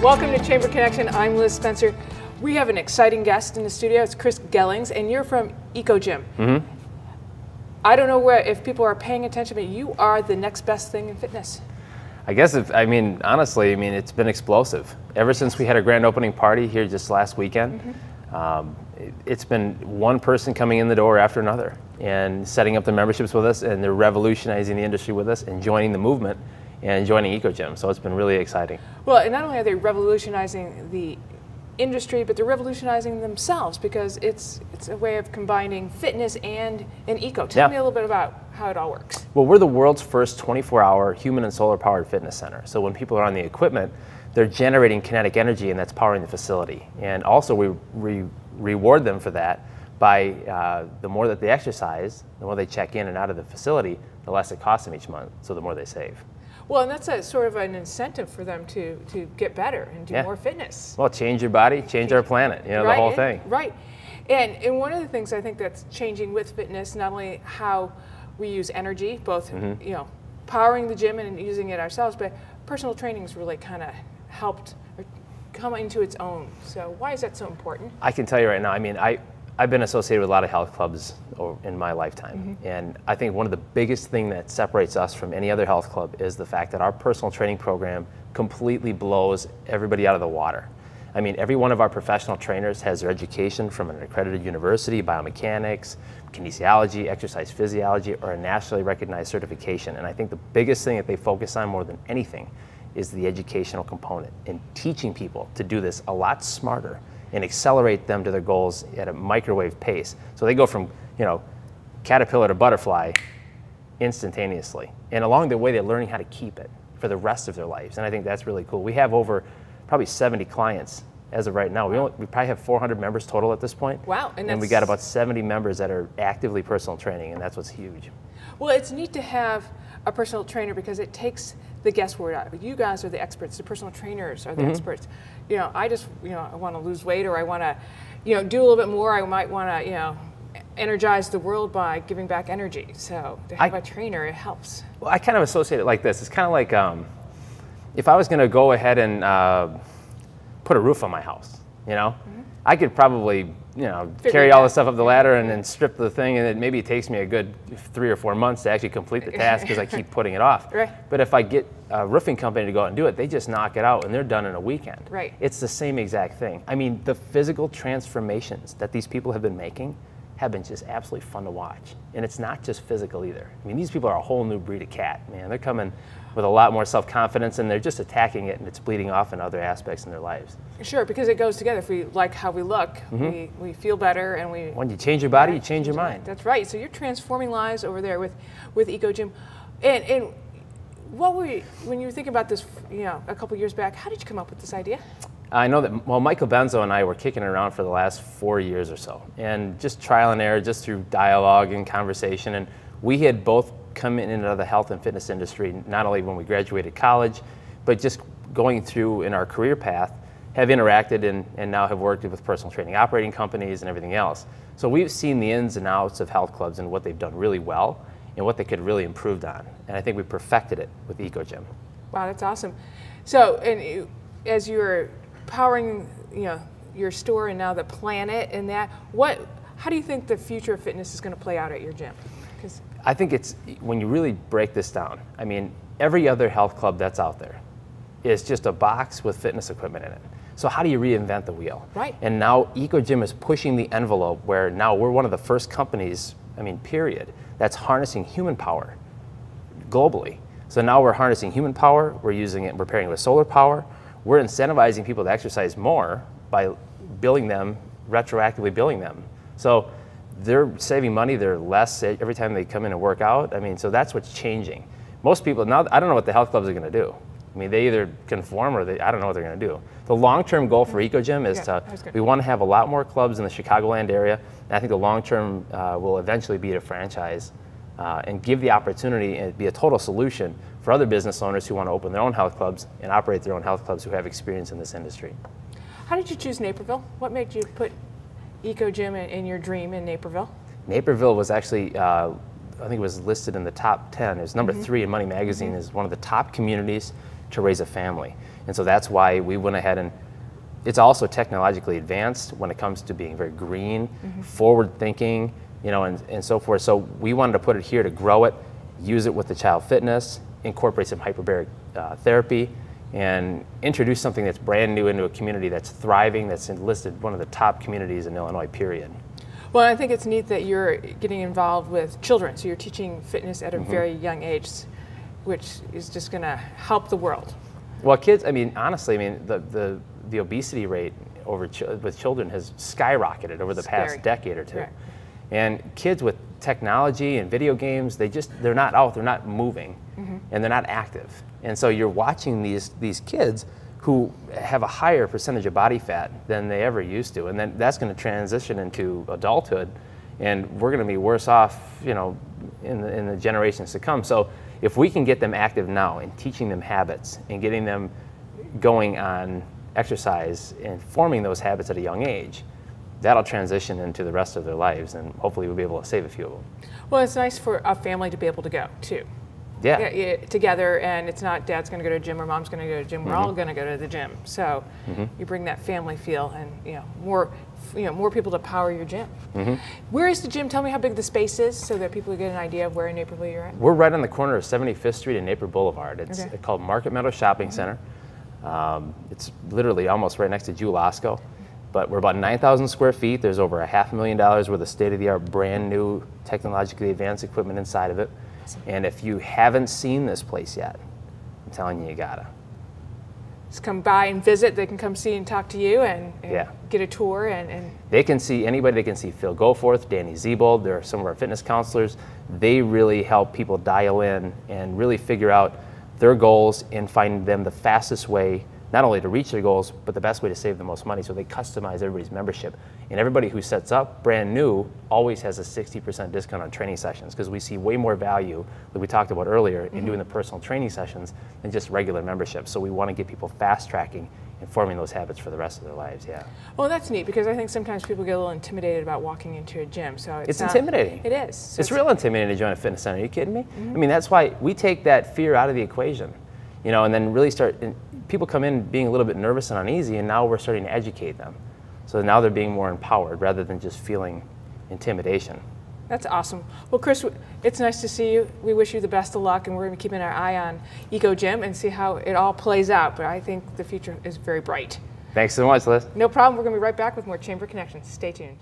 Welcome to Chamber Connection. I'm Liz Spencer. We have an exciting guest in the studio. It's Chris Gellings, and you're from EcoGym. Mm-hmm. I don't know if people are paying attention, but you are the next best thing in fitness. I guess, honestly, it's been explosive. Ever since we had our grand opening party here just last weekend, it's been one person coming in the door after another and setting up the memberships with us, and they're revolutionizing the industry with us and joining the movement and joining EcoGym. So it's been really exciting. Well, and not only are they revolutionizing the industry, but they're revolutionizing themselves, because it's a way of combining fitness and eco. Tell me a little bit about how it all works. Well, we're the world's first 24-hour human and solar-powered fitness center. So when people are on the equipment, they're generating kinetic energy, and that's powering the facility. And also we reward them for that by the more that they exercise, the more they check in and out of the facility, the less it costs them each month, so the more they save. Well, and that's a sort of an incentive for them to get better and do more fitness. Well, change your body, change our planet, the whole thing. Right. And one of the things I think that's changing with fitness, not only how we use energy, both powering the gym and using it ourselves, but personal training's really kind of helped come into its own. So why is that so important? I can tell you right now, I've been associated with a lot of health clubs in my lifetime. And I think one of the biggest things that separates us from any other health club is the fact that our personal training program completely blows everybody out of the water. Every one of our professional trainers has their education from an accredited university, biomechanics, kinesiology, exercise physiology, or a nationally recognized certification. And I think the biggest thing that they focus on more than anything is the educational component and teaching people to do this a lot smarter and accelerate them to their goals at a microwave pace. So they go from, caterpillar to butterfly instantaneously. And along the way, they're learning how to keep it for the rest of their lives. And I think that's really cool. We have over probably 70 clients as of right now. We probably have 400 members total at this point. Wow. And we got about 70 members that are actively personal training, and that's what's huge. Well, it's neat to have a personal trainer because it takes the guesswork out. You guys are the experts. The personal trainers are the experts. I just, I want to lose weight, or I want to, do a little bit more. I might want to, energize the world by giving back energy. So to have a trainer, it helps. Well, I kind of associate it like this. It's kind of like if I was going to go ahead and put a roof on my house, I could probably, carry all the stuff up the ladder and then strip the thing, and maybe it takes me a good 3 or 4 months to actually complete the task because I keep putting it off. Right. But if I get a roofing company to go out and do it, they just knock it out and they're done in a weekend. Right. It's the same exact thing. The physical transformations that these people have been making have been just absolutely fun to watch. And it's not just physical either. These people are a whole new breed of cat, man. They're coming with a lot more self-confidence, and they're just attacking it, and it's bleeding off in other aspects in their lives. Sure, because it goes together. If we like how we look, we feel better, and when you change your body, you change your mind. That's right. So you're transforming lives over there with EcoGym. And when you were thinking about this, a couple years back, how did you come up with this idea? I know that, Michael Benzo and I were kicking it around for the last 4 years or so, and just trial and error, just through dialogue and conversation. And we had both come in and out of the health and fitness industry, not only when we graduated college, but just going through in our career path, have interacted and now have worked with personal training operating companies and everything else. So we've seen the ins and outs of health clubs and what they've done really well and what they could really improve on. And I think we perfected it with EcoGym. Wow, that's awesome. So, as you're powering, your store and now the planet and that, how do you think the future of fitness is going to play out at your gym? I think it's, when you really break this down, every other health club that's out there is just a box with fitness equipment in it. So how do you reinvent the wheel? Right. And now EcoGym is pushing the envelope where now we're one of the first companies, period, that's harnessing human power globally. So now we're harnessing human power, we're using it, we're pairing it with solar power, we're incentivizing people to exercise more by billing them, retroactively billing them. So they're saving money, they're less every time they come in and work out. So that's what's changing. Most people, now I don't know what the health clubs are going to do. They either conform or I don't know what they're going to do. The long-term goal for EcoGym is we want to have a lot more clubs in the Chicagoland area, and I think the long-term will eventually be to franchise and give the opportunity and be a total solution for other business owners who want to open their own health clubs and operate their own health clubs who have experience in this industry. How did you choose Naperville? What made you put EcoGym in your dream in Naperville? Naperville was actually, I think it was listed in the top 10. It was number 3 in Money Magazine as one of the top communities to raise a family. And so that's why we went ahead, and it's also technologically advanced when it comes to being very green, forward thinking, you know, and so forth. So we wanted to put it here to grow it, use it with the child fitness, incorporate some hyperbaric therapy, and introduce something that's brand new into a community that's thriving, that's listed one of the top communities in Illinois, period. Well, I think it's neat that you're getting involved with children, so you're teaching fitness at a very young age, which is just going to help the world. Well, kids, I mean, honestly, I mean, the obesity rate with children has skyrocketed over the past decade or two. Right. And kids with technology and video games, they're not out, they're not moving, and they're not active. And so you're watching these kids who have a higher percentage of body fat than they ever used to, and then that's going to transition into adulthood, and we're going to be worse off, you know, in the generations to come. So if we can get them active now and teaching them habits and getting them going on exercise and forming those habits at a young age, that'll transition into the rest of their lives, and hopefully we'll be able to save a few of them. Well, it's nice for a family to be able to go too. Yeah. Together, and it's not dad's going to go to the gym or mom's going to go to the gym. We're all going to go to the gym. So you bring that family feel, and more people to power your gym. Where is the gym? Tell me how big the space is, so that people get an idea of where in Naperville you're at. We're right on the corner of 75th Street and Napier Boulevard. It's called Market Meadow Shopping Center. It's literally almost right next to Jewel Osco. But we're about 9,000 square feet. There's over $500,000 worth of state-of-the-art, brand new, technologically advanced equipment inside of it. And if you haven't seen this place yet, I'm telling you, you gotta. Just come by and visit. They can come see and talk to you and get a tour. And they can see anybody. They can see Phil Goforth, Danny Zebold. They're some of our fitness counselors. They really help people dial in and really figure out their goals and find them the fastest way, not only to reach their goals, but the best way to save the most money. So they customize everybody's membership. And everybody who sets up brand new always has a 60% discount on training sessions, because we see way more value, like we talked about earlier, in doing the personal training sessions than just regular membership. So we want to get people fast tracking and forming those habits for the rest of their lives, Well, that's neat, because I think sometimes people get a little intimidated about walking into a gym. So it's intimidating. It is. So it's real intimidating to join a fitness center. Are you kidding me? I mean, that's why we take that fear out of the equation, you know, and then really start. People come in being a little bit nervous and uneasy, and now we're starting to educate them. So now they're being more empowered rather than just feeling intimidation. That's awesome. Well, Chris, it's nice to see you. We wish you the best of luck, and we're going to be keeping our eye on Eco Gym and see how it all plays out. But I think the future is very bright. Thanks so much, Liz. No problem. We're going to be right back with more Chamber Connections. Stay tuned.